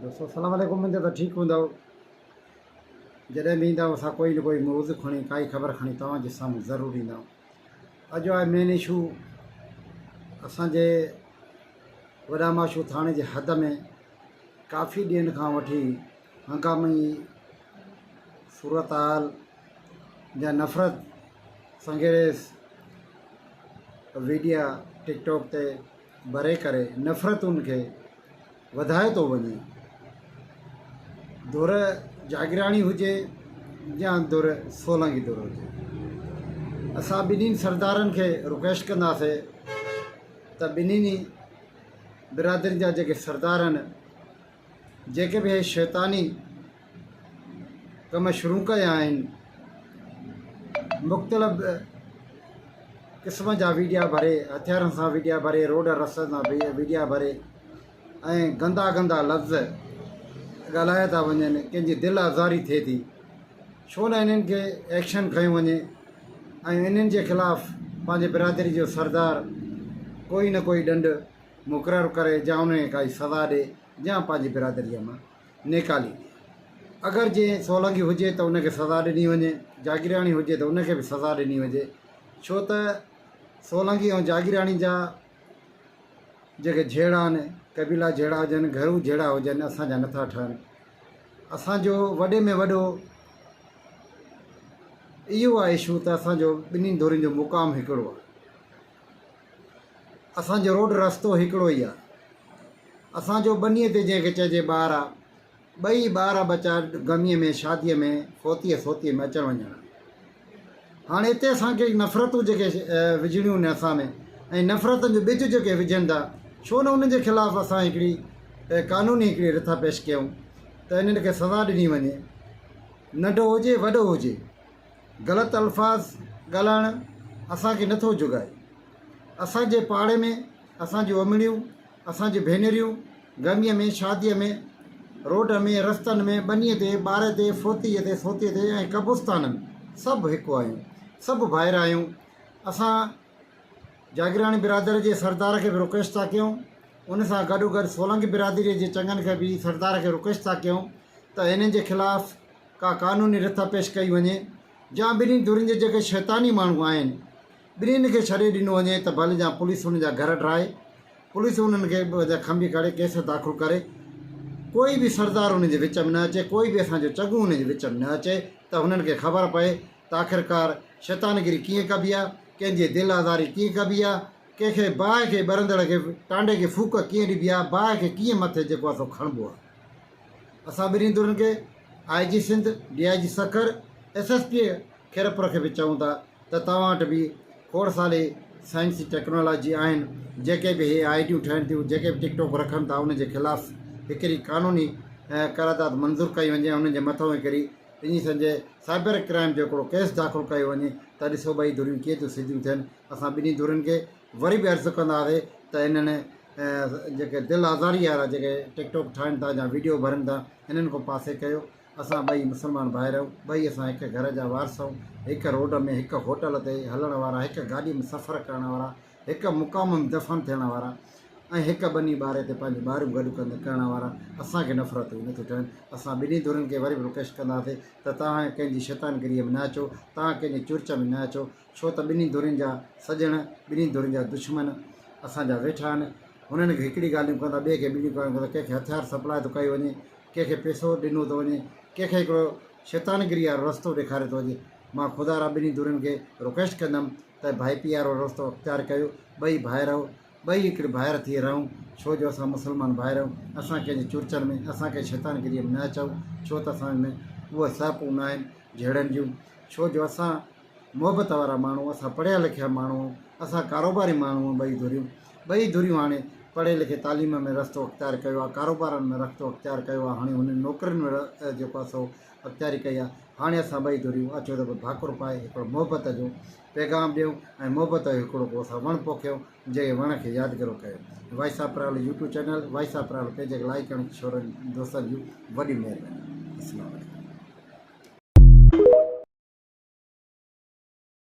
दोस्तों अस्सलाम वालेकुम। मुंहिंजो त ठीकु हूंदव जॾहिं बि ईंदा असां कोई न कोई मौज़ू खणी काई ख़बर खणी तव्हांजे साम्हूं ज़रूरु ईंदा। अॼु आहे मेन इशू असांजे वॾा माशू थाणे जे हद में काफ़ी ॾींहंनि खां वठी हंगामी सूरत हाल या नफ़रत संगेज़ वीडिया टिकटॉक ते भरे करे नफ़रतुनि खे वधाए थो वञे। दौर जागराणी हुजे या दौर सोलंगी दौर हुजे, असां ॿिन्हिनि सरदारनि खे रिक्वेस्ट कंदासीं त ॿिन्हिनि बिरादरी जा जेके सरदार आहिनि, जेके बि शैतानी कम शुरू कया आहिनि, मुख़्तलिफ़ क़िस्म जा वीडिया भरे, हथियारनि सां वीडिया भरे, रोड रस्तनि सां वीडिया भरे ऐं गंदा गंदा लफ़्ज़ ॻाल्हाए था वञनि, कंहिंजी दिलि आज़ारी थिए थी। छो न इन्हनि खे एक्शन खयो वञे ऐं इन्हनि जे ख़िलाफ़ु पंहिंजे बिरादरी जो सरदार कोई न कोई ॾंड मुक़ररु करे या उनखे काई सज़ा ॾिए या पंहिंजी बिरादरीअ मां निकाली ॾिए। अगरि जीअं सोलंगी हुजे त उनखे सज़ा ॾिनी वञे, जागीराणी हुजे त उनखे बि सज़ा ॾिनी वञे। छो त सोलंगी ऐं जागीराणी जा जेके जहिड़ा आहिनि, कबीला जहिड़ा हुजनि, घरू जहिड़ा हुजनि, असांजा नथा ठहनि। असांजो वॾे में वॾो इहो आहे इशू त असांजो ॿिन्हिनि धुरियुनि जो मुक़ाम हिकिड़ो आहे, असांजो रोड रस्तो हिकिड़ो ई आहे। असांजो बनीअ ते जंहिंखे चइजे ॿार आहे, ॿई ॿार बचा गमीअ में, शादीअ में, फोतीअ सोतीअ में अचणु वञणु। हाणे हिते असांखे नफ़रतूं जेके विझणियूं आहिनि असां में, ऐं नफ़रतुनि जो ॿिज जेके विझनि था, छो न उन्हनि जे ख़िलाफ़ु असां हिकिड़ी क़ानूनी हिकिड़ी रिथा पेश कयूं त इन्हनि खे सज़ा ॾिनी वञे। नंढो हुजे वॾो हुजे, ग़लति अल्फाज़ ॻाल्हाइणु असांखे नथो जुगाए। असांजे पाड़े में असांजूं अमड़ियूं, असांजी भेनरियूं गमीअ में, शादीअ में, रोड में, रस्तनि में, बनीअ ते, ॿार ते, फोतीअ ते, सोतीअ ते ऐं कब्रिस्तान में सभु हिकु आहियूं, सभु भाइर आहियूं। असां जागीराणी बिरादरी जे सरदार खे बि रिक्वेस्ट था कयूं, उन सां गॾोगॾु सोलंगी बिरादरीअ जे चङनि खे बि सरदार खे रिक्वेस्ट था कयूं त हिननि जे ख़िलाफ़ु का क़ानूनी रिथ पेश कई वञे, या ॿिन्हिनि धुरियुनि जे जेके शैतानी माण्हू आहिनि ॿिन्हिनि खे छॾे ॾिनो वञे त भले या पुलिस उन जा घर ड्राहे, पुलिस उन्हनि खे खंबी करे केस दाख़िल करे, कोई बि सरदार उन जे विच में न अचे, कोई बि असांजो चङो उन जे विच में न अचे, त हुननि खे ख़बर पए त आख़िरकार शैतानगिरी कीअं कबी आहे, कंहिंजी दिलि आज़ारी कीअं कबी आहे, कंहिंखे बाहि खे ॿरंदड़ खे टांडे खे फूक कीअं ॾिबी आहे, बाहि खे कीअं मथे जेको आहे सो खणिबो आहे। असां ॿिन्हिनि धुरियुनि खे IG Sindh, DIG Sukkur, SSP Khairpur खे बि चऊं था त तव्हां वटि बि खोड़ सारे साइंसी टेक्नोलॉजी आहिनि, जेके बि हे आइडियूं ठहनि थियूं, जेके बि टिकटॉक रखनि था, उनजे ख़िलाफ़ु हिकिड़ी क़ानूनी करारदाद मंज़ूरु कई वञे, उनजे मथां हिकिड़ी इन संजय साइबर क्राइम जो हिकिड़ो केस दाख़िल कयो वञे त ॾिसो ॿई धुरियूं कीअं थियूं सिधियूं थियनि। असां ॿिन्ही धुरियुनि खे वरी बि अर्ज़ु कंदासीं त इन्हनि जेके दिलि आज़ारी वारा जेके टिकटॉक ठाहिनि था या वीडियो भरनि था, इन्हनि खां पासे कयो। असां ॿई मुस्लमान भाइर आहियूं, ॿई असां हिकु घर जा वारस आहियूं, हिकु रोड में, हिकु होटल ते हलण वारा, हिकु गाॾी में सफ़र करण वारा, हिकु मुक़ाम में दफ़न थियण वारा ऐं हिकु बनी ॿार ते पंहिंजूं ॿारियूं गॾु करण वारा। असांखे नफ़रतूं नथियूं ठहनि। असां ॿिन्ही धुरियुनि खे वरी बि रिक्वेस्ट कंदासीं त तव्हां कंहिंजी शैतानगिरीअ में न अचो, तव्हां कंहिंजी चुर्च में न अचो, छो त ॿिन्ही धुरियुनि जा सजण, ॿिन्ही धुरियुनि जा दुश्मन असांजा वेठा आहिनि। हुननि खे हिकिड़ी ॻाल्हियूं कंदा, ॿिए खे ॿिन्हियूं ॻाल्हियूं कंदा, कंहिंखे हथियार सप्लाई थो कयो वञे, कंहिंखे पैसो ॾिनो थो वञे, कंहिंखे हिकिड़ो शैतानगिरी वारो रस्तो ॾेखारे थो वञे। मां ख़ुदा रा ॿिन्ही धुरियुनि खे रिक्वेस्ट कंदुमि त भाई पी वारो रस्तो अख़्तियार कयो, ॿई भाइर आहियो, ॿई हिकिड़े भाइर थी रहूं। छो जो असां मुस्लमान भाइर आहियूं, असां कंहिंजे चुर्चनि में, असां कंहिं शैतानगिरीअ में न अचूं, छो त असां में उहे सापूं न आहिनि जहिड़नि जूं। छो जो असां मुहबत वारा माण्हू, असां पढ़िया लिखिया माण्हू, असां कारोबारी माण्हू, ॿई धुरियूं हाणे पढ़े लिखे तालीम में रस्तो अख़्तियार कयो आहे, कारोबारनि में रस्तो अख़्तियार कयो आहे, हाणे हुननि नौकरियुनि में जेको आहे सो अख़्तियारी कई आहे। हाणे असां ॿई धुरियूं अचो त भाकुर पाए हिकिड़ो मुहबत जो पैगाम ॾियूं ऐं मुहबत जो हिकिड़ो को असां वणु पोखियूं, जंहिं वण खे यादगिरो कयो। Voice of Praval YouTube channel, voice of Praval page खे लाइक करणु छोड़नि दोस्तनि जूं वॾी महिरबानी। अस्सलाम वालेकुम।